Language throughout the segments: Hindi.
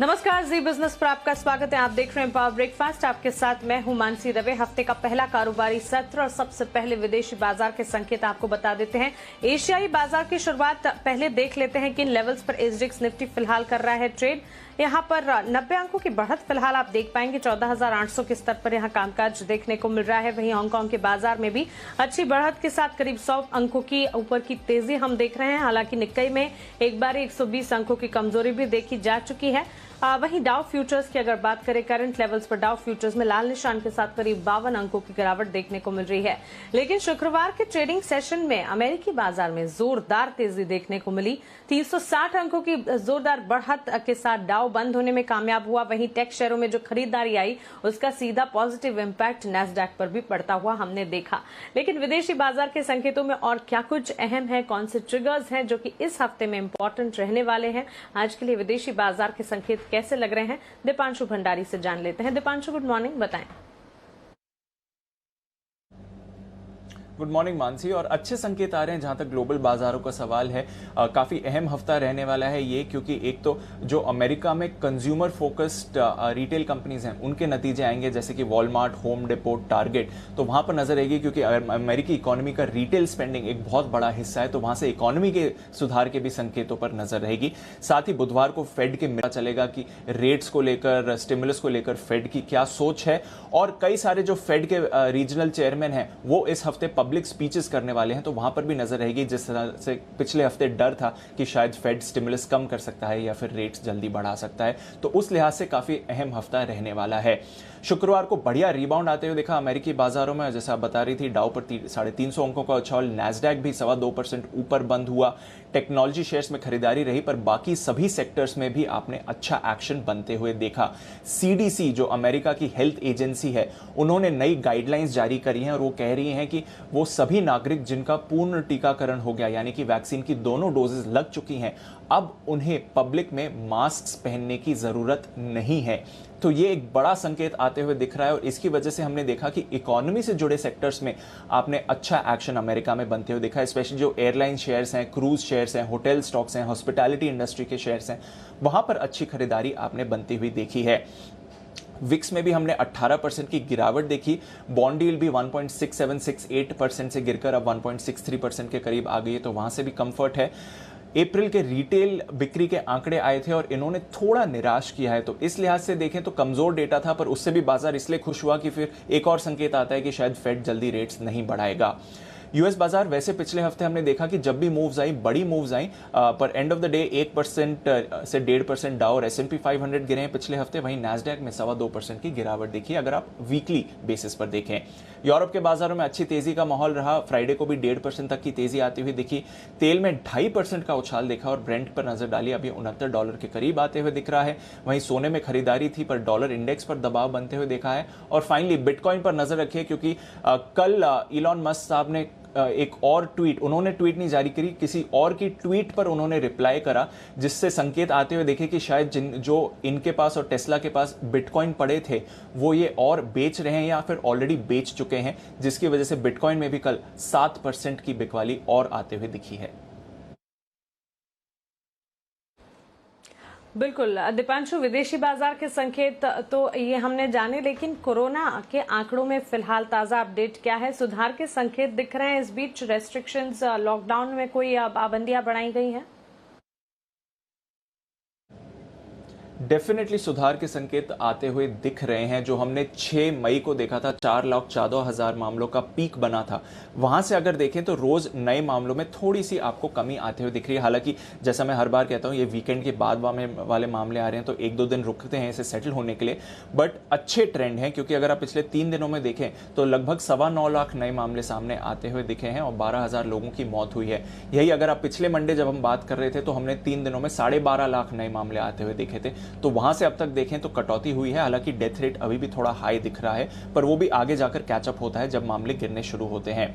नमस्कार, जी बिजनेस पर आपका स्वागत है। आप देख रहे हैं पावर ब्रेकफास्ट। आपके साथ मैं हूं मानसी दवे। हफ्ते का पहला कारोबारी सत्र और सबसे पहले विदेशी बाजार के संकेत आपको बता देते हैं। एशियाई बाजार की शुरुआत पहले देख लेते हैं किन लेवल्स पर एसडीएक्स निफ्टी फिलहाल कर रहा है ट्रेड। यहां पर 90 अंकों की बढ़त फिलहाल आप देख पाएंगे। 14,800 के स्तर पर यहां कामकाज देखने को मिल रहा है। वहीं हांगकांग के बाजार में भी अच्छी बढ़त के साथ करीब 100 अंकों की ऊपर की तेजी हम देख रहे हैं। हालांकि निक्केई में एक बार 120 अंकों की कमजोरी भी देखी जा चुकी है। वहीं डाउ फ्यूचर्स की अगर बात करें, करंट लेवल्स पर डाउ फ्यूचर्स में लाल निशान के साथ करीब 52 अंकों की गिरावट देखने को मिल रही है। लेकिन शुक्रवार के ट्रेडिंग सेशन में अमेरिकी बाजार में जोरदार तेजी देखने को मिली। 360 अंकों की जोरदार बढ़त के साथ डाउ बंद होने में कामयाब हुआ। वहीं टेक शेयरों में जो खरीदारी आई उसका सीधा पॉजिटिव इंपैक्ट नैस्डैक पर भी पड़ता हुआ हमने देखा। लेकिन विदेशी बाजार के संकेतों में और क्या कुछ अहम है, कौन से ट्रिगर्स हैं जो कि इस हफ्ते में इंपॉर्टेंट रहने वाले हैं, आज के लिए विदेशी बाजार के संकेत कैसे लग रहे हैं, दीपांशु भंडारी से जान लेते हैं। दीपांशु, गुड मॉर्निंग, बताएं। Good morning Mansi. और अच्छे संकेत आ रहे हैं जहां तक ग्लोबल बाजारों का सवाल है। काफी अहम हफ्ता रहने वाला है ये, क्योंकि एक तो जो अमेरिका में कंज्यूमर फोकस्ड रिटेल कंपनीज हैं उनके नतीजे आएंगे, जैसे कि वॉलमार्ट, होम डिपो, टारगेट। तो वहां पर नजर रहेगी, क्योंकि अमेरिकी इकोनॉमी का रिटेल स्पेंडिंग एक बहुत बड़ा हिस्सा है, तो वहां से इकोनॉमी के सुधार के भी संकेतों पर नजर रहेगी। साथ ही बुधवार को फेड के पता चलेगा कि रेट्स को लेकर, स्टिमुलस को लेकर फेड की क्या सोच है। और कई सारे जो फेड के रीजनल चेयरमैन हैं वो इस हफ्ते पब्लिक स्पीचेस करने वाले हैं, तो वहां पर भी नजर रहेगी। जिस तरह से पिछले हफ्ते डर था कि शायद फेड स्टिमुलस कम कर सकता है या फिर रेट्स जल्दी बढ़ा सकता है, तो उस लिहाज से काफी अहम हफ्ता रहने वाला है। शुक्रवार को बढ़िया रिबाउंड आते हुए देखा अमेरिकी बाजारों में। जैसा आप बता रही थी, डाउ पर 350 अंकों का उछाल, नैस्डैक भी 2.25% ऊपर बंद हुआ। टेक्नोलॉजी शेयर्स में खरीदारी रही, पर बाकी सभी सेक्टर्स में भी आपने अच्छा एक्शन बनते हुए देखा। सीडीसी जो अमेरिका की हेल्थ एजेंसी है, उन्होंने नई गाइडलाइंस जारी करी हैं और वो कह रही हैं कि वो सभी नागरिक जिनका पूर्ण टीकाकरण हो गया, यानी कि वैक्सीन की दोनों डोजेस लग चुकी हैं, अब उन्हें पब्लिक में मास्क पहनने की जरूरत नहीं है। तो ये एक बड़ा संकेत आते हुए दिख रहा है और इसकी वजह से हमने देखा कि इकोनॉमी से जुड़े सेक्टर्स में आपने अच्छा एक्शन अमेरिका में बनते हुए देखा। स्पेशली जो एयरलाइन शेयर्स हैं, क्रूज शेयर्स हैं, होटल स्टॉक्स हैं, हॉस्पिटैलिटी इंडस्ट्री के शेयर्स हैं, वहां पर अच्छी खरीदारी आपने बनती हुई देखी है। विक्स में भी हमने 18% की गिरावट देखी। बॉन्ड यील्ड भी 1.6768% से गिरकर अब 1.63% के करीब आ गई है, तो वहां से भी कंफर्ट है। अप्रैल के रिटेल बिक्री के आंकड़े आए थे और इन्होंने थोड़ा निराश किया है, तो इस लिहाज से देखें तो कमजोर डेटा था, पर उससे भी बाजार इसलिए खुश हुआ कि फिर एक और संकेत आता है कि शायद फेड जल्दी रेट्स नहीं बढ़ाएगा। यूएस बाजार वैसे पिछले हफ्ते हमने देखा कि जब भी मूव्स आई, बड़ी मूव्स आई, पर एंड ऑफ द डे 1% से 1.5% डाउ और S&P 500 गिरे हैं पिछले हफ्ते। वहीं नैस्डैक में 2.25% की गिरावट देखी अगर आप वीकली बेसिस पर देखें। यूरोप के बाजारों में अच्छी तेजी का माहौल रहा। फ्राइडे को भी 1.5% तक की तेजी आती हुई दिखी। तेल में 2.5% का उछाल देखा और ब्रेंट पर नजर डाली, अभी $69 के करीब आते हुए दिख रहा है। वहीं सोने में खरीदारी थी, पर डॉलर इंडेक्स पर दबाव बनते हुए देखा है। और फाइनली बिटकॉइन पर नजर रखिए, क्योंकि कल इलॉन मस्क साहब ने एक और ट्वीट, उन्होंने ट्वीट नहीं जारी करी, किसी और की ट्वीट पर उन्होंने रिप्लाई करा, जिससे संकेत आते हुए देखे कि शायद जो इनके पास और टेस्ला के पास बिटकॉइन पड़े थे वो ये और बेच रहे हैं या फिर ऑलरेडी बेच चुके हैं, जिसकी वजह से बिटकॉइन में भी कल 7% की बिकवाली और आते हुए दिखी है। बिल्कुल दीपांशु, विदेशी बाजार के संकेत तो ये हमने जाने, लेकिन कोरोना के आंकड़ों में फिलहाल ताजा अपडेट क्या है? सुधार के संकेत दिख रहे हैं? इस बीच रेस्ट्रिक्शंस, लॉकडाउन में कोई पाबंदियां बढ़ाई गई हैं? डेफिनेटली सुधार के संकेत आते हुए दिख रहे हैं। जो हमने 6 मई को देखा था, 4,14,000 मामलों का पीक बना था, वहां से अगर देखें तो रोज नए मामलों में थोड़ी सी आपको कमी आते हुए दिख रही है। हालांकि जैसा मैं हर बार कहता हूं, ये वीकेंड के बाद वाले मामले आ रहे हैं, तो 1-2 दिन रुकते हैं इसे सेटल होने के लिए, बट अच्छे ट्रेंड हैं। क्योंकि अगर आप पिछले 3 दिनों में देखें तो लगभग 9.25 लाख नए मामले सामने आते हुए दिखे हैं और 12,000 लोगों की मौत हुई है। यही अगर आप पिछले मंडे जब हम बात कर रहे थे तो हमने 3 दिनों में 12.5 लाख नए मामले आते हुए देखे थे, तो वहां से अब तक देखें तो कटौती हुई है। हालांकि डेथ रेट अभी भी थोड़ा हाई दिख रहा है, पर वो भी आगे जाकर कैचअप होता है जब मामले गिरने शुरू होते हैं।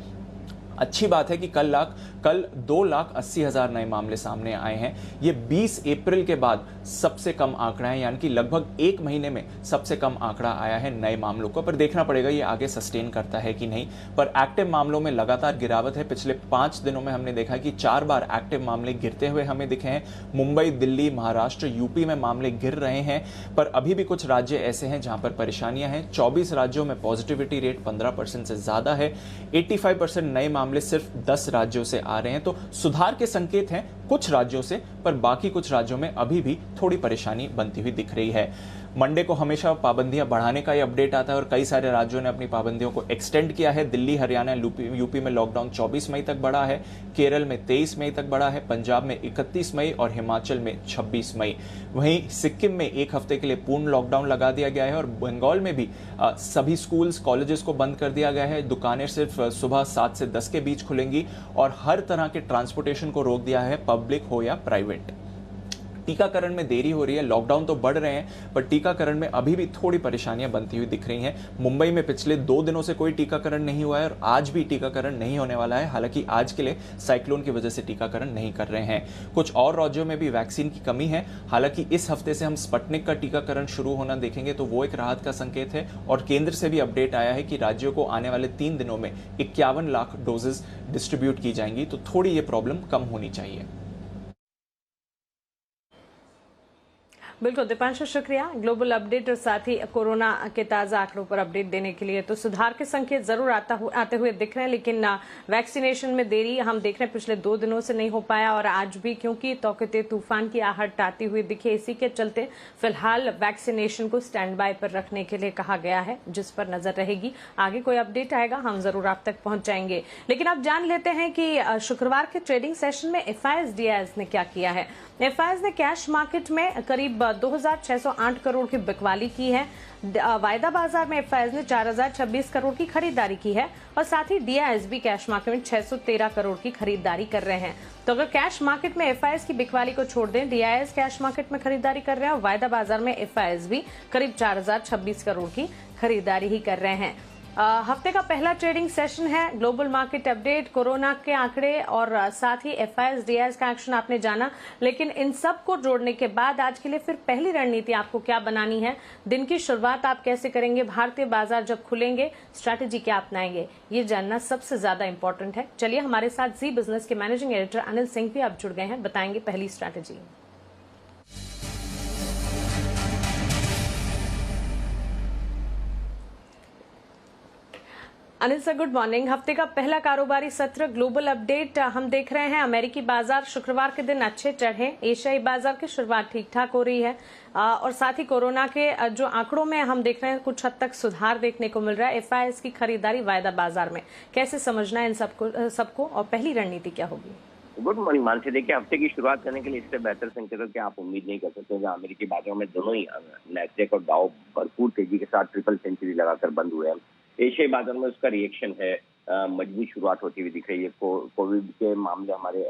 अच्छी बात है कि कल 2,80,000 नए मामले सामने आए हैं। ये 20 अप्रैल के बाद सबसे कम आंकड़ा है, यानी कि लगभग एक महीने में सबसे कम आंकड़ा आया है नए मामलों का। पर देखना पड़ेगा ये आगे सस्टेन करता है कि नहीं। पर एक्टिव मामलों में लगातार गिरावट है। पिछले 5 दिनों में हमने देखा कि 4 बार एक्टिव मामले गिरते हुए हमें दिखे हैं। मुंबई, दिल्ली, महाराष्ट्र, यूपी में मामले गिर रहे हैं। पर अभी भी कुछ राज्य ऐसे हैं जहां पर परेशानियां हैं। 24 राज्यों में पॉजिटिविटी रेट 15% से ज्यादा है। 85% नए मामले सिर्फ 10 राज्यों से आ रहे हैं। तो सुधार के संकेत हैं कुछ राज्यों से, पर बाकी कुछ राज्यों में अभी भी थोड़ी परेशानी बनती हुई दिख रही है। मंडे को हमेशा पाबंदियां बढ़ाने का ये अपडेट आता है और कई सारे राज्यों ने अपनी पाबंदियों को एक्सटेंड किया है। दिल्ली, हरियाणा, यूपी में लॉकडाउन 24 मई तक बढ़ा है, केरल में 23 मई तक बढ़ा है, पंजाब में 31 मई और हिमाचल में 26 मई। वहीं सिक्किम में एक हफ्ते के लिए पूर्ण लॉकडाउन लगा दिया गया है और बंगाल में भी सभी स्कूल्स, कॉलेजेस को बंद कर दिया गया है। दुकानें सिर्फ सुबह 7 से 10 के बीच खुलेंगी और हर तरह के ट्रांसपोर्टेशन को रोक दिया है, पब्लिक हो या प्राइवेट। टीकाकरण में देरी हो रही है, लॉकडाउन तो बढ़ रहे हैं, पर टीकाकरण में अभी भी थोड़ी परेशानियां बनती हुई दिख रही हैं। मुंबई में पिछले 2 दिनों से कोई टीकाकरण नहीं हुआ है और आज भी टीकाकरण नहीं होने वाला है। हालांकि आज के लिए साइक्लोन की वजह से टीकाकरण नहीं कर रहे हैं। कुछ और राज्यों में भी वैक्सीन की कमी है। हालांकि इस हफ्ते से हम स्पुतनिक का टीकाकरण शुरू होना देखेंगे तो वो एक राहत का संकेत है। और केंद्र से भी अपडेट आया है कि राज्यों को आने वाले 3 दिनों में 51 लाख डोजेस डिस्ट्रीब्यूट की जाएंगी, तो थोड़ी ये प्रॉब्लम कम होनी चाहिए। बिल्कुल दीपांशु, शुक्रिया ग्लोबल अपडेट और साथ ही कोरोना के ताज़ा आंकड़ों पर अपडेट देने के लिए। तो सुधार के संकेत जरूर आते हुए दिख रहे हैं, लेकिन वैक्सीनेशन में देरी हम देख रहे हैं पिछले 2 दिनों से नहीं हो पाया और आज भी क्योंकि तौकते तूफान की आहट आती हुई दिखे, इसी के चलते फिलहाल वैक्सीनेशन को स्टैंड बाय पर रखने के लिए कहा गया है, जिस पर नजर रहेगी। आगे कोई अपडेट आएगा हम जरूर आप तक पहुंच जाएंगे। लेकिन अब जान लेते हैं कि शुक्रवार के ट्रेडिंग सेशन में FIS-DIS ने क्या किया है। FIS ने कैश मार्केट में करीब 2,608 करोड़ की बिकवाली की है। वायदा बाजार में FIS ने 4,026 करोड़ की खरीदारी की है और साथ ही DIS भी कैश मार्केट में 613 करोड़ की खरीदारी कर रहे हैं। तो अगर कैश मार्केट में FIS की बिकवाली को छोड़ दें, DIS कैश मार्केट में खरीदारी कर रहे हैं और वायदा बाजार में FIS भी करीब 4,026 करोड़ की खरीदारी ही कर रहे हैं। हफ्ते का पहला ट्रेडिंग सेशन है। ग्लोबल मार्केट अपडेट, कोरोना के आंकड़े और साथ ही FIS-DIS का एक्शन आपने जाना, लेकिन इन सब को जोड़ने के बाद आज के लिए फिर पहली रणनीति आपको क्या बनानी है, दिन की शुरुआत आप कैसे करेंगे, भारतीय बाजार जब खुलेंगे स्ट्रैटेजी क्या अपनाएंगे, ये जानना सबसे ज्यादा इंपॉर्टेंट है। चलिए हमारे साथ जी बिजनेस के मैनेजिंग एडिटर अनिल सिंह भी अब जुड़ गए हैं, बताएंगे पहली strategy. Anil sir, good morning. हफ्ते का पहला कारोबारी सत्र, ग्लोबल अपडेट हम देख रहे हैं। अमेरिकी बाजार शुक्रवार के दिन अच्छे चढ़े, एशियाई बाजार की शुरुआत ठीक ठाक हो रही है और साथ ही कोरोना के जो आंकड़ों में हम देख रहे हैं कुछ हद तक सुधार देखने को मिल रहा है। FIS की खरीदारी वायदा बाजार में कैसे समझना है इन सबको और पहली रणनीति क्या होगी? Good morning Mansi. देखिए, हफ्ते की शुरुआत करने के लिए इससे बेहतर संकेतों की आप उम्मीद नहीं कर सकते। जहां अमेरिकी बाजारों में दोनों ही नैस्डैक और डाउ भरपूर तेजी के साथ ट्रिपल सेंचुरी लगाकर बंद हुए हैं। एशियाई बाजार में उसका रिएक्शन है, मजबूत शुरुआत होती हुई दिख रही है। कोविड के मामले हमारे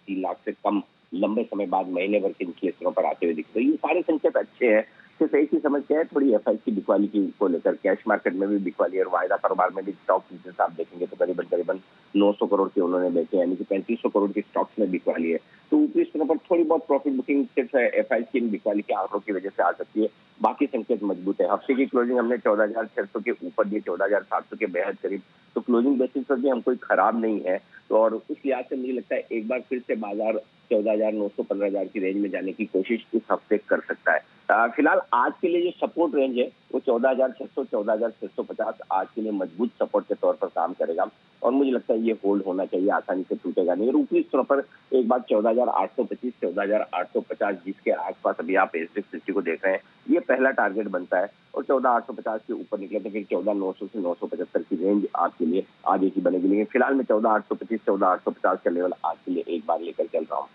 3 लाख से कम लंबे समय बाद महीने भर के निचले स्तरों पर आते हुए दिख रहे हैं। ये सारे संकेत अच्छे हैं। सिर्फ एक ही समस्या है थोड़ी FIS की बिकवाली को लेकर। कैश मार्केट में भी बिकवाली और वायदा कारोबार में भी स्टॉक फीचर्स आप देखेंगे तो करीबन 900 करोड़ के उन्होंने बेचे, यानी कि 3500 करोड़ की स्टॉक्स में बिकवाली है। तो ऊपरी स्तरों पर थोड़ी बहुत प्रॉफिट बुकिंग सिर्फ FIS की बिकवाली के आंकड़ों की वजह से आ सकती है, बाकी संकेत मजबूत है। हफ्ते की क्लोजिंग हमने 14,600 के ऊपर दी, 14,700 के बेहद करीब। तो क्लोजिंग बेसिस पर भी हम कोई खराब नहीं है। तो और उस लिहाज से मुझे लगता है एक बार फिर से बाजार 14,900 15,000 की रेंज में जाने की कोशिश इस हफ्ते कर सकता है। फिलहाल आज के लिए जो सपोर्ट रेंज है वो 14,600 14,650 आज के लिए मजबूत सपोर्ट के तौर पर काम करेगा और मुझे लगता है ये होल्ड होना चाहिए, आसानी से टूटेगा नहीं। और ऊपरी स्तरों पर एक बार 14,825 14,850 जिसके आसपास अभी आप SDX 50 को देख रहे हैं, ये पहला टारगेट बनता है और 14,850 के ऊपर निकले तो फिर 14,900 से 975 की रेंज आपके लिए आगे की बनेगी। लेकिन फिलहाल मैं 14,825 14,850 का लेवल आज के लिए एक बार लेकर चल रहा हूँ।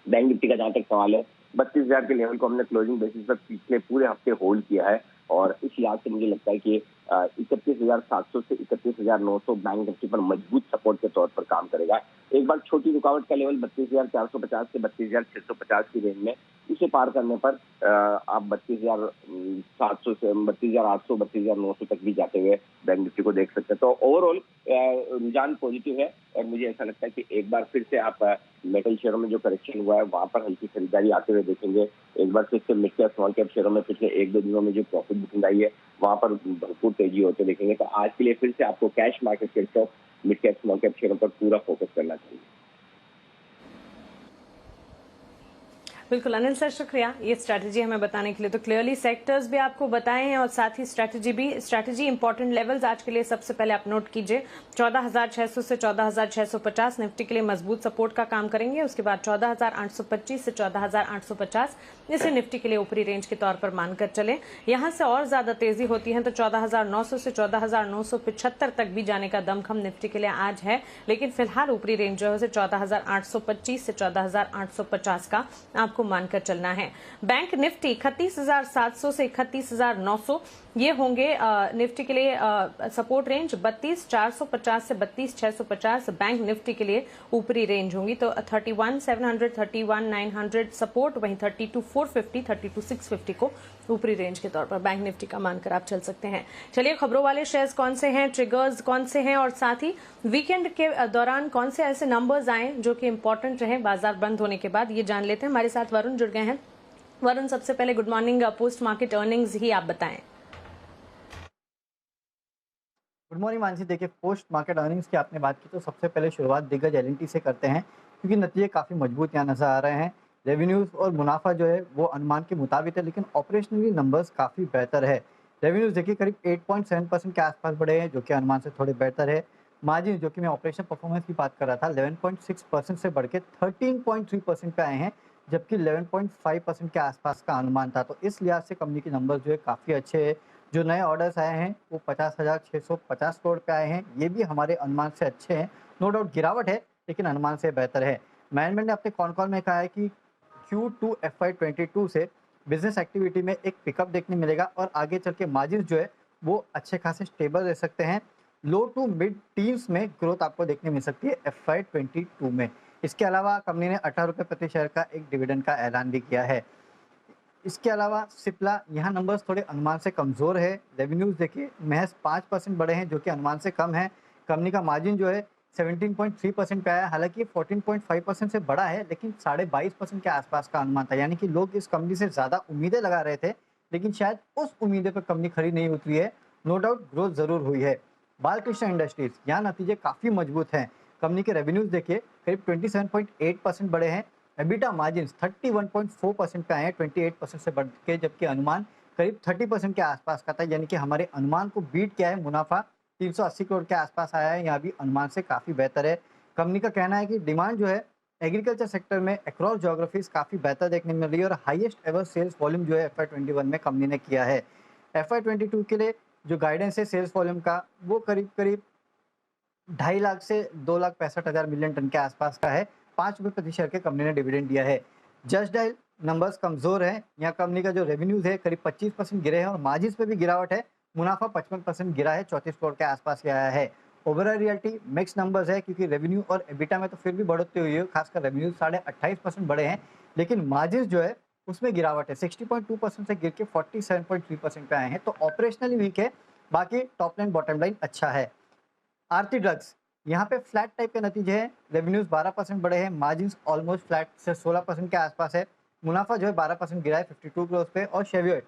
बैंक निफ्टी का जहां तक सवाल है, 32,000 के लेवल को हमने क्लोजिंग बेसिस पर पिछले पूरे हफ्ते होल्ड किया है और इस लिहाज से मुझे लगता है कि 31,700 से 31,900 बैंक निफ्टी पर मजबूत सपोर्ट के तौर पर काम करेगा। एक बार छोटी रुकावट का लेवल 32,450 से 32,650 की रेंज में, इसे पार करने पर आप 32,700 से 32,800 32,900 तक भी जाते हुए बैंक निफ्टी को देख सकते हैं। तो ओवरऑल रुझान पॉजिटिव है और मुझे ऐसा लगता है कि एक बार फिर से आप मेटल शेयरों में जो करेक्शन हुआ है वहां पर हल्की खरीदारी आते हुए देखेंगे। एक बार फिर से मिड कैप स्मॉल कैप शेयरों में पिछले 1-2 दिनों में जो प्रॉफिट बुकिंग आई है वहां पर भरपूर तेजी होते देखेंगे। तो आज के लिए फिर से आपको कैश मार्केट के stock, mid cap small cap शेयरों पर पूरा फोकस करना चाहिए। बिल्कुल अनिल सर, शुक्रिया ये स्ट्रैटेजी हमें बताने के लिए। तो क्लियरली सेक्टर्स भी आपको बताए हैं और साथ ही स्ट्रैटेजी इंपॉर्टेंट लेवल्स आज के लिए सबसे पहले आप नोट कीजिए। 14,600 से 14,650 निफ्टी के लिए मजबूत सपोर्ट का काम करेंगे। उसके बाद 14,825 से 14,850 इसे निफ्टी के लिए ऊपरी रेंज के तौर पर मानकर चलें। यहां से और ज्यादा तेजी होती है तो 14,900 से 14,975 तक भी जाने का दमखम निफ्टी के लिए आज है, लेकिन फिलहाल ऊपरी रेंज जो है उसे 14,825 से 14,850 का आपको मानकर चलना है। बैंक निफ्टी 31,700 से 31,900 ये होंगे निफ्टी के लिए सपोर्ट रेंज। 32,450 से 32,650 बैंक निफ्टी के लिए ऊपरी रेंज होंगी। तो 31,700 31,900 सपोर्ट, वहीं 32,450 32,650 को ऊपरी रेंज के तौर पर बैंक निफ्टी का मानकर आप चल सकते हैं। चलिए खबरों वाले शेयर्स कौन से हैं, ट्रिगर्स कौन से हैं और साथ ही वीकेंड के दौरान कौन से ऐसे नंबर्स आए जो कि इंपॉर्टेंट रहे बाजार बंद होने के बाद, ये जान लेते हैं। हमारे साथ वरुण जुड़ गए हैं। वरुण, सबसे पहले good morning. Post market earnings ही आप बताएं। Good morning Mansi. देखिए, पोस्ट मार्केट अर्निंग्स की आपने बात की तो सबसे पहले शुरुआत दिग्गज एल&टी से करते हैं, क्योंकि नतीजे काफ़ी मजबूत यहाँ नजर आ रहे हैं। रेवेन्यूज़ और मुनाफा जो है वो अनुमान के मुताबिक है, लेकिन ऑपरेशनली नंबर्स काफ़ी बेहतर है। रेवेन्यूज़ देखिए करीब 8.7% के आसपास बढ़े हैं, जो कि अनुमान से थोड़े बेहतर है। मार्जिन, जो कि मैं ऑपरेशन परफॉर्मेंस की बात कर रहा था, 11.6% से बढ़ के 13.3% पे आए हैं, जबकि 11.5% के आसपास का अनुमान था। तो इस लिहाज से कंपनी के नंबर्स जो है काफ़ी अच्छे हैं। जो नए ऑर्डर्स आए हैं वो 50,650 करोड़ पे आए हैं, ये भी हमारे अनुमान से अच्छे हैं। नो डाउट गिरावट है, लेकिन अनुमान से बेहतर है। मैनेजमेंट ने अपने कॉन कॉल में कहा है कि Q2 FY22 से बिजनेस एक्टिविटी में एक पिकअप देखने मिलेगा और आगे चल के मार्जिन जो है वो अच्छे खासे स्टेबल रह सकते हैं। लो टू मिड टीम्स में ग्रोथ आपको देखने मिल सकती है FY22 में। इसके अलावा कंपनी ने 18 रुपये प्रति शेयर का एक डिविडेंड का ऐलान भी किया है। इसके अलावा सिप्ला, यहाँ नंबर्स थोड़े अनुमान से कमज़ोर है। रेवेन्यूज़ देखिए महज 5% बढ़े हैं, जो कि अनुमान से कम है। कंपनी का मार्जिन जो है 17.3% पे आया, हालांकि 14.5% से बड़ा है, लेकिन 22.5% के आसपास का अनुमान था। यानी कि लोग इस कंपनी से ज़्यादा उम्मीदें लगा रहे थे, लेकिन शायद उस उम्मीदें पर कंपनी खरी नहीं उतरी है। नो डाउट ग्रोथ ज़रूर हुई है। बालकृष्ण इंडस्ट्रीज़, यहाँ नतीजे काफ़ी मजबूत हैं। कंपनी के रेवेन्यूज़ देखिए करीब 27.8% बढ़े हैं। एबिटा मार्जिन 31.4% पे आए हैं, 28% से बढ़ के, जबकि अनुमान करीब 30% के आसपास का था। यानी कि हमारे अनुमान को बीट किया है। मुनाफा 380 करोड़ के आसपास आया है, यहाँ भी अनुमान से काफ़ी बेहतर है। कंपनी का कहना है कि डिमांड जो है एग्रीकल्चर सेक्टर में अक्रॉस ज्योग्राफीज काफ़ी बेहतर देखने मिल रही है और हाईएस्ट एवर सेल्स वॉल्यूम जो है FY21 में कंपनी ने किया है। FY22 के लिए जो गाइडेंस है सेल्स वॉल्यूम का, वो करीब 2.5 लाख से 2,65,000 मिलियन टन के आसपास का है। 5 रुपये प्रति शेयर के कंपनी ने डिविडेंड दिया है। जस्ट डायल नंबर्स कमजोर है। यहाँ कंपनी का जो रेवेन्यूज है करीब 25% गिरे हैं और मार्जिन पे भी गिरावट है। मुनाफा 55% गिरा है, 34 करोड़ के आसपास आया है। ओवरऑल रियल्टी मिक्स नंबर्स है, क्योंकि रेवेन्यू और एबिटा में तो फिर भी बढ़ोतरी हुई है। खासकर रेवेन्यू 28.5% बढ़े हैं, लेकिन मार्जिन जो है उसमें गिरावट है। 60.2% से गिर के 47.3% पे आए हैं। तो ऑपरेशनली वीक है, बाकी टॉप लाइन बॉटम लाइन अच्छा है। आरती ड्रग्स, यहाँ पे फ्लैट टाइप के नतीजे हैं। रेवेन्यूज 12% बढ़े हैं, मार्जिन ऑलमोस्ट फ्लैट से 16% के आसपास है। मुनाफा जो है 12% गिरा है 52 करोड़ पे। और शेवियोट,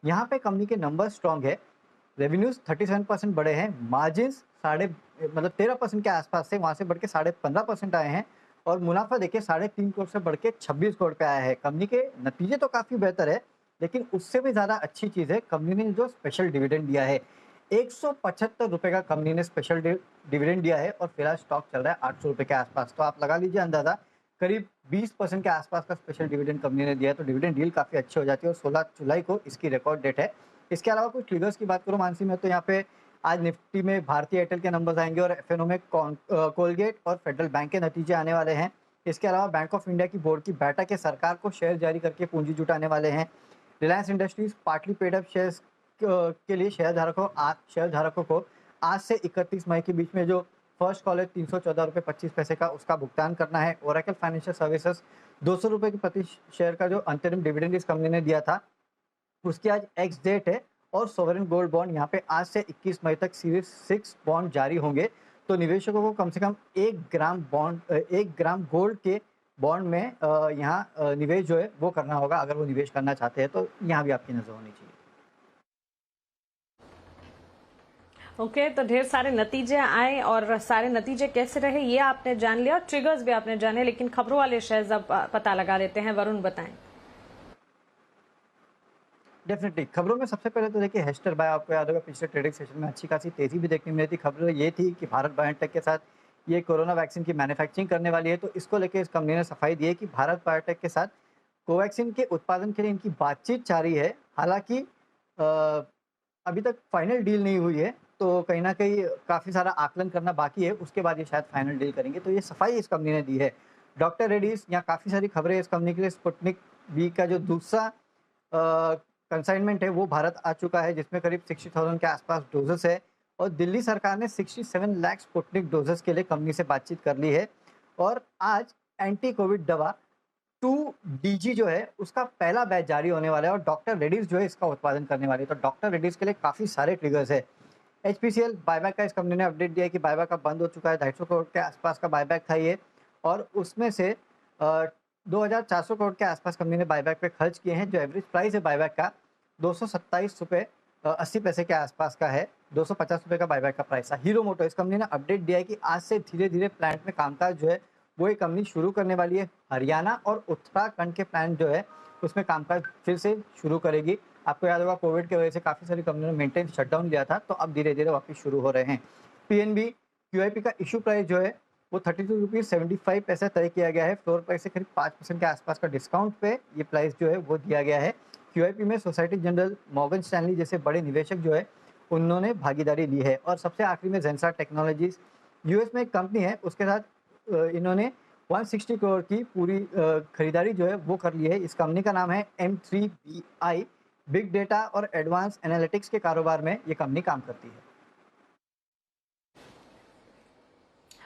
यहाँ पे कंपनी के नंबर स्ट्रॉन्ग है। रेवेन्यूज 37% बढ़े हैं, मार्जिन 13% के आसपास से, वहाँ से बढ़ के 15.5% आए हैं। और मुनाफा देखिए 3.5 करोड़ से बढ़ के 26 करोड़ पे आया है। कंपनी के नतीजे तो काफ़ी बेहतर है, लेकिन उससे भी ज़्यादा अच्छी चीज़ है कंपनी ने जो स्पेशल डिविडेंड दिया है। 175 रुपये का कंपनी ने स्पेशल डिविडेंड दिया है और फिलहाल स्टॉक चल रहा है 800 रुपये के आसपास। तो आप लगा लीजिए अंदाजा, करीब 20% के आसपास का स्पेशल डिविडेंड कंपनी ने दिया है। तो डिविडेंड डील काफ़ी अच्छी हो जाती है और 16 जुलाई को इसकी रिकॉर्ड डेट है। इसके अलावा कुछ ट्रिगर्स की बात करूँ मानसी में, तो यहाँ पे आज निफ्टी में भारतीय एयरटेल के नंबर्स आएंगे और FNO में कोलगेट और फेडरल बैंक के नतीजे आने वाले हैं। इसके अलावा बैंक ऑफ इंडिया की बोर्ड की बैठक है, सरकार को शेयर जारी करके पूंजी जुटाने वाले हैं। Reliance industries partly paid up shares के लिए शेयर धारकों को आज से 31 मई के बीच में जो फर्स्ट कॉल है 314.25 का उसका भुगतान करना है। ओरेकल फाइनेंशियल सर्विसेज 200 रुपये के प्रति शेयर का जो अंतरिम डिविडेंड इस कंपनी ने दिया था उसकी आज एक्स डेट है। और सोवरेन गोल्ड बॉन्ड यहाँ पे आज से 21 मई तक सीरीज 6 बॉन्ड जारी होंगे। तो निवेशकों को कम से कम 1 ग्राम गोल्ड के बॉन्ड में यहाँ निवेश जो है वो करना होगा। अगर वो निवेश करना चाहते हैं तो यहाँ भी आपकी नजर होनी चाहिए। ओके, तो ढेर सारे नतीजे आए और सारे नतीजे कैसे रहे ये आपने जान लिया, ट्रिगर्स भी आपने जाने, लेकिन खबरों वाले शेयर्स अब पता लगा देते हैं। वरुण बताएं। डेफिनेटली खबरों में सबसे पहले तो देखिए हेस्टर बाय, आपको याद होगा पिछले ट्रेडिंग सेशन में अच्छी खासी तेजी भी देखने मिली थी। खबर ये थी कि भारत बायोटेक के साथ ये कोरोना वैक्सीन की मैन्युफैक्चरिंग करने वाली है। तो इसको लेकर इस कंपनी ने सफाई दी है कि भारत बायोटेक के साथ कोवैक्सीन के उत्पादन के लिए इनकी बातचीत जारी है। हालांकि अभी तक फाइनल डील नहीं हुई है, तो कहीं ना कहीं काफ़ी सारा आकलन करना बाकी है, उसके बाद ये शायद फाइनल डील करेंगे। तो ये सफाई इस कंपनी ने दी है। डॉक्टर रेड्डीज, यहाँ काफ़ी सारी खबरें इस कंपनी के लिए। स्पुतनिक वी का जो दूसरा कंसाइनमेंट है वो भारत आ चुका है, जिसमें करीब 60,000 के आसपास डोजेस है। और दिल्ली सरकार ने 67 लाख स्पुतनिक डोजेस के लिए कंपनी से बातचीत कर ली है। और आज एंटी कोविड दवा 2DG जो है उसका पहला बैच जारी होने वाला है और डॉक्टर रेड्डीज जो है इसका उत्पादन करने वाली है। तो डॉक्टर रेड्डीज के लिए काफ़ी सारे ट्रिगर्स है। HPCL बायबैक का इस कंपनी ने अपडेट दिया है कि बायबैक का बंद हो चुका है। 250 करोड़ के आसपास का बायबैक था ये, और उसमें से 2,400 करोड़ के आसपास कंपनी ने बायबैक पे खर्च किए हैं। जो एवरेज प्राइस है बायबैक का 227 रुपये 80 पैसे के आसपास का है। 250 रुपये का बायबैक का प्राइस था। हीरो मोटो, इस कंपनी ने अपडेट दिया है कि आज से धीरे धीरे प्लांट में कामकाज जो है वो ये कंपनी शुरू करने वाली है। हरियाणा और उत्तराखंड के प्लांट जो है उसमें कामकाज फिर से शुरू करेगी। आपको याद होगा कोविड की वजह से काफ़ी सारी कंपनियों ने मेंटेनेंस शटडाउन लिया था, तो अब धीरे धीरे वापस शुरू हो रहे हैं। PNB QIP का इशू प्राइस जो है वो 32.75 रुपये तय किया गया है। फ्लोर प्राइस से करीब 5% के आसपास का डिस्काउंट पे ये प्राइस जो है वो दिया गया है। QIP में सोसाइटी जनरल, मॉर्गन स्टैनली जैसे बड़े निवेशक जो है उन्होंने भागीदारी ली है। और सबसे आखिरी में जेंसार टेक्नोलॉजीज US में एक कंपनी है, उसके साथ इन्होंने 160 करोड़ की पूरी खरीदारी जो है वो कर ली है। इस कंपनी का नाम है M3BI। बिग डेटा और एडवांस एनालिटिक्स के कारोबार में ये कंपनी काम करती है।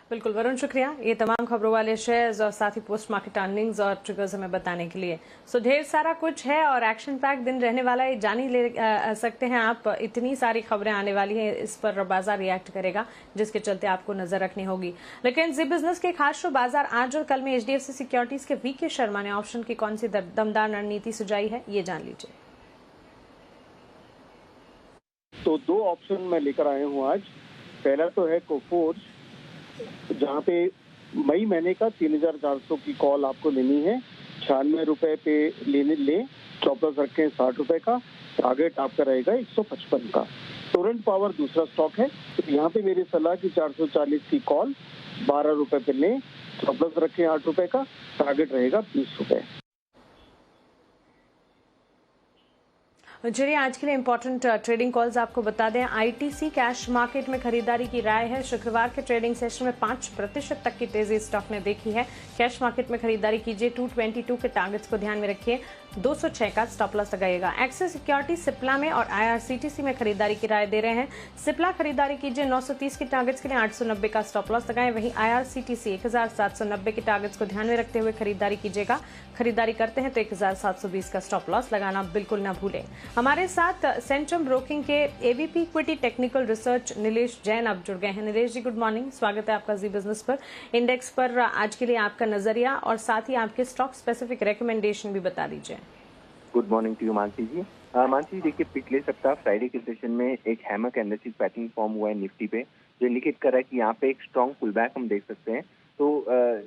बिल्कुल वरुण, शुक्रिया ये तमाम खबरों वाले शेयर्स और साथ ही पोस्ट मार्केट अर्निंग्स और ट्रिगर्स हमें बताने के लिए। सो ढेर सारा कुछ है और एक्शन पैक दिन रहने वाला है, जान ही ले सकते हैं आप। इतनी सारी खबरें आने वाली हैं, इस पर बाजार रिएक्ट करेगा, जिसके चलते आपको नजर रखनी होगी। लेकिन जी बिजनेस के खास शो बाजार आज और कल में HDFC सिक्योरिटीज के VK शर्मा ने ऑप्शन की कौन सी दमदार रणनीति सुझाई है, ये जान लीजिए। तो 2 ऑप्शन मैं लेकर आया हूँ आज। पहला तो है कोफोर्ज, जहाँ पे मई महीने का 3,400 की कॉल आपको लेनी है। 96 रुपए पे ले स्टॉप लॉस रखें 60 रुपए का, टारगेट आपका रहेगा 155 का। टोरेंट पावर दूसरा स्टॉक है, तो यहाँ पे मेरी सलाह की 440 की कॉल 12 रुपए पे लें, स्टॉप लॉस रखें 8 रुपए का, टारगेट रहेगा 20 रुपए। चलिए आज के लिए इंपॉर्टेंट ट्रेडिंग कॉल्स आपको बता दें। ITC कैश मार्केट में खरीदारी की राय है। शुक्रवार के ट्रेडिंग सेशन में 5% तक की तेजी स्टॉक ने देखी है। कैश मार्केट में खरीदारी कीजिए। 222 के टारगेट्स को ध्यान में रखिए। 206 का स्टॉप लॉस लगाइएगा। एक्सिस सिक्योरिटी सिप्ला में और IRCTC में खरीदारी की राय दे रहे हैं। सिप्ला खरीदारी कीजिए 930 के टारगेट्स के लिए, 890 का स्टॉप लॉस लगाएं। वहीं IRCTC 1790 के टारगेट्स को ध्यान में रखते हुए खरीदारी कीजिएगा। खरीदारी करते हैं तो 1720 का स्टॉप लॉस लगाना बिल्कुल ना भूलें। हमारे साथ सेंट्रम ब्रोकिंग के AVP equity technical research Nilesh Jain अब जुड़ गए हैं। नीलेश जी गुड मॉर्निंग, स्वागत है आपका जी बिजनेस पर। इंडेक्स पर आज के लिए आपका नजरिया और साथ ही आपके स्टॉक स्पेसिफिक रिकमेंडेशन भी बता दीजिए। Good morning to you Mansi ji. Mansi ji देखिए, पिछले सप्ताह फ्राइडे के सेशन में एक हैमर कैंडलस्टिक पैटर्न फॉर्म हुआ है निफ्टी पे, जो इंडिकेट कर रहा है कि यहाँ पे एक स्ट्रॉन्ग पुल बैक हम देख सकते हैं। तो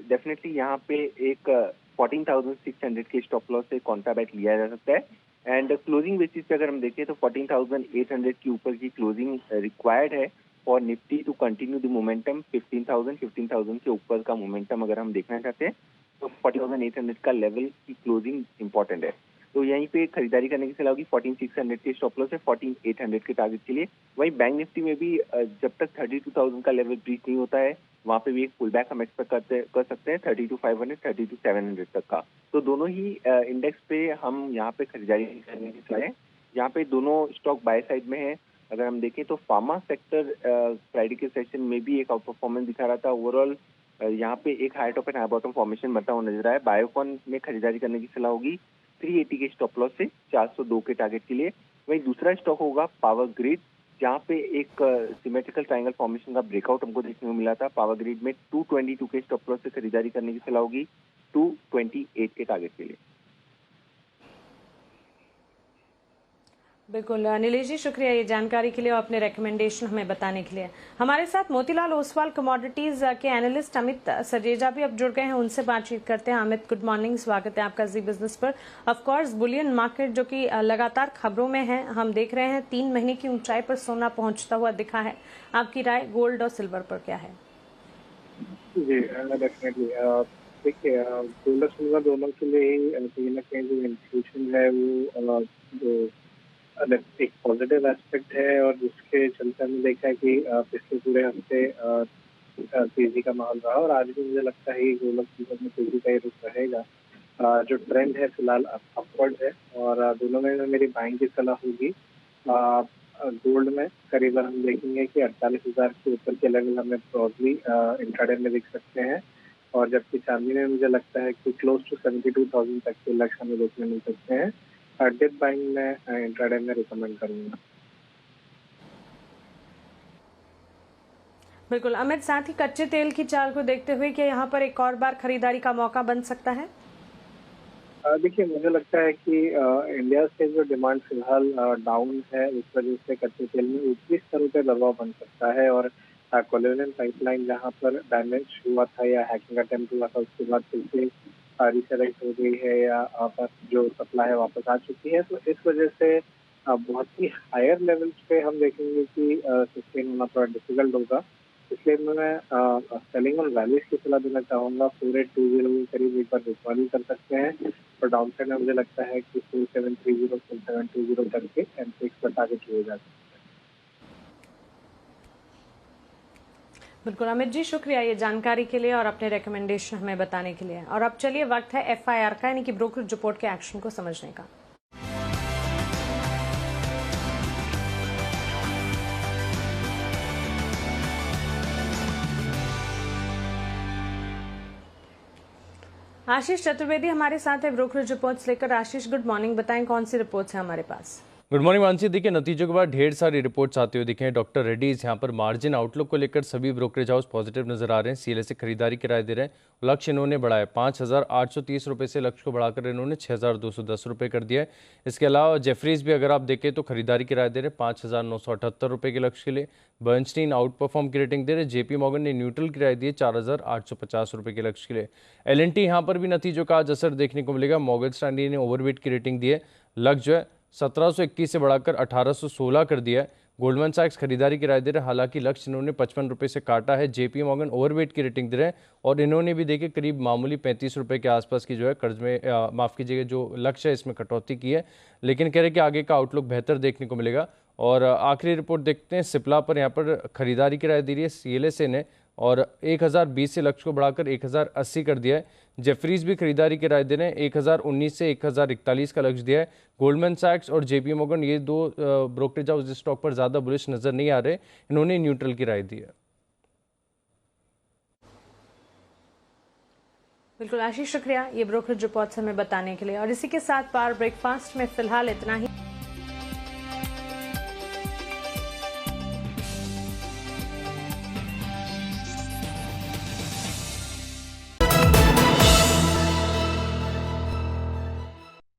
डेफिनेटली यहाँ पे एक 14,600 के स्टॉप लॉस से कॉन्ट्रा बैट लिया जा सकता है। एंड क्लोजिंग बेसिस पे अगर हम देखें तो 14,800 के ऊपर की क्लोजिंग रिक्वायर्ड है और Nifty to continue the momentum. 15,000 के ऊपर का मोमेंटम अगर हम देखना चाहते हैं तो 40,800 का लेवल की क्लोजिंग इंपॉर्टेंट है। तो यहीं पे खरीदारी करने की सलाह होगी। 14,600 के स्टॉप लॉस है 14,800 के टारगेट के लिए। वहीं बैंक निफ्टी में भी जब तक 32,000 का लेवल ब्रीच नहीं होता है, वहाँ पे भी एक पुल बैक हम एक्सपेक्ट कर सकते हैं 32,500, 32,700 तक का। तो दोनों ही इंडेक्स पे हम यहाँ पे खरीदारी करने की सलाह है। यहाँ पे दोनों स्टॉक बाय साइड में है। अगर हम देखें तो फार्मा सेक्टर फ्राइडे के सेशन में भी एक आउट परफॉर्मेंस दिखा रहा था। ओवरऑल यहाँ पे एक high top and high bottom formation बनता हुआ नजर आया। बायोकॉन में खरीदारी करने की सलाह होगी 380 के स्टॉप लॉस से 402 के टारगेट के लिए। वहीं दूसरा स्टॉक होगा पावर ग्रिड, जहाँ पे एक सिमेट्रिकल ट्रायंगल फॉर्मेशन का ब्रेकआउट हमको देखने को मिला था। पावर ग्रिड में 222 के स्टॉप लॉस से खरीदारी करने की सलाह होगी 228 के टारगेट के लिए। बिल्कुल नीलेश जी, शुक्रिया ये जानकारी के लिए और अपने रिकमेंडेशन हमें बताने के लिए। हमारे साथ मोतीलाल ओसवाल कमोडिटीज के एनालिस्ट अमित सजेजा भी अब जुड़ गए हैं, उनसे बातचीत करते हैं। अमित, गुड मॉर्निंग, स्वागत है आपका जी बिजनेस पर। ऑफ कोर्स बुलियन मार्केट जो कि लगातार खबरों में है, हम देख रहे हैं 3 महीने की ऊंचाई पर सोना पहुंचता हुआ दिखा है। आपकी राय गोल्ड और सिल्वर पर क्या है? जी डेफिनेटली देखिए, गोल्ड और सिल्वर दोनों के लिए ही कहीं ना कहीं जो इंस्टीट्यूशन है वो जो एक पॉजिटिव एस्पेक्ट है, और जिसके चलते हमने देखा है कि पिछले पूरे हफ्ते तेजी का माहौल रहा, और आज भी मुझे लगता है कि गोल्ड और सिल्वर में तेजी का ही रुख रहेगा। जो ट्रेंड है फिलहाल अपवर्ड है, और दोनों में मेरी बाइंग की सलाह होगी। गोल्ड में करीब हम देखेंगे कि 48,000 के ऊपर के लेवल हमें प्रॉब्ली इंट्राडे में दिख सकते हैं, और जबकि चांदी में मुझे लगता है कि क्लोज टू 72,000 तक के लक्ष्य हमें देखने मिल सकते हैं। डेट बाइंग में इंट्राडे में रिकमेंड करूंगा। बिल्कुल अमित, साथ ही कच्चे तेल की चाल को देखते हुए क्या यहाँ पर एक और बार खरीदारी का मौका बन सकता है? देखिए, मुझे लगता है कि इंडिया से जो डिमांड फिलहाल डाउन है, उस वजह से कच्चे तेल में ऊपरी स्तर पर दबाव बन सकता है, और कोलोनियल पाइपलाइन जहाँ पर डैमेज हुआ था या हैकिंग अटेम्प्ट हुआ था, उसके बाद फिर से रिसेलेक्ट हो गई है या वापस जो सप्लाई है वापस आ चुकी है। तो इस वजह से बहुत ही हायर लेवल्स पे हम देखेंगे कि सस्टेन होना थोड़ा डिफिकल्ट होगा। इसलिए मैं सेलिंग और वैल्यूज की सलाह देना चाहूँगा। 4820 के करीब एक बार रिकवरी कर सकते हैं, और डाउन साइड में मुझे लगता है कि 4730 4720 करके एमसीएक्स पर टारगेट लिए जा सकते हैं। बिल्कुल अमित जी, शुक्रिया ये जानकारी के लिए और अपने रिकमेंडेशन हमें बताने के लिए। और अब चलिए वक्त है एफआईआर का, यानी कि ब्रोकरेज रिपोर्ट के एक्शन को समझने का। आशीष चतुर्वेदी हमारे साथ है ब्रोकरेज रिपोर्ट्स लेकर। आशीष, गुड मॉर्निंग, बताएं कौन सी रिपोर्ट्स हैं हमारे पास? Good morning Mansi. देखिए, नतीजों के बाद ढेर सारी रिपोर्ट्स आते हुए दिखे हैं। डॉक्टर रेड्डीज यहाँ पर मार्जिन आउटलुक को लेकर सभी ब्रोकरेज हाउस पॉजिटिव नजर आ रहे हैं। सीएलए से खरीदारी की राय दे रहे हैं। लक्ष्य इन्होंने बढ़ाया 5,830 रुपये से, लक्ष्य को बढ़ाकर इन्होंने 6,210 रुपये कर दिया है। इसके अलावा जेफरीज भी अगर आप देखें तो खरीदारी की राय दे रहे हैं 5,978 रुपये के लक्ष्य के लिए। बर्नस्टीन आउट परफॉर्म की रेटिंग दे रहे। जेपी मॉर्गन ने न्यूट्रल की राय दी है 4,850 रुपये के लक्ष्य के लिए। एलएनटी यहाँ पर भी नतीजों का आज असर देखने को मिलेगा। मॉर्गन स्टैनली ने ओवरवेट की रेटिंग दी है। लक्ष्य जो है 1721 से बढ़ाकर 1816 कर दिया है। गोल्डमैन सैक्स खरीदारी की राय दे रहे हैं, हालांकि लक्ष्य इन्होंने 55 रुपये से काटा है। जेपी मॉर्गन ओवरवेट की रेटिंग दे रहे हैं, और इन्होंने भी देखिए करीब मामूली 35 रुपये के आसपास की जो है कर्ज में माफ़ कीजिएगा जो लक्ष्य है इसमें कटौती की है, लेकिन कह रहे कि आगे का आउटलुक बेहतर देखने को मिलेगा। और आखिरी रिपोर्ट देखते हैं। सिप्ला पर यहाँ पर खरीदारी की राय दी रही है सीएलएसए ने, और 1020 से लक्ष्य को बढ़ाकर 1080 कर दिया है। जेफरीज भी खरीदारी की राय दे रहे हैं, 1019 से 1041 का लक्ष्य दिया है। गोल्डमैन सैक्स और जेपी मॉर्गन ये दो ब्रोकरेज हाउस इस स्टॉक पर ज़्यादा बुलिश नजर नहीं आ रहे, इन्होंने न्यूट्रल की राय दी है। बिल्कुल आशीष, शुक्रिया ये ब्रोकरेज रिपोर्ट्स हमें बताने के लिए। और इसी के साथ पावर ब्रेकफास्ट में फिलहाल इतना ही।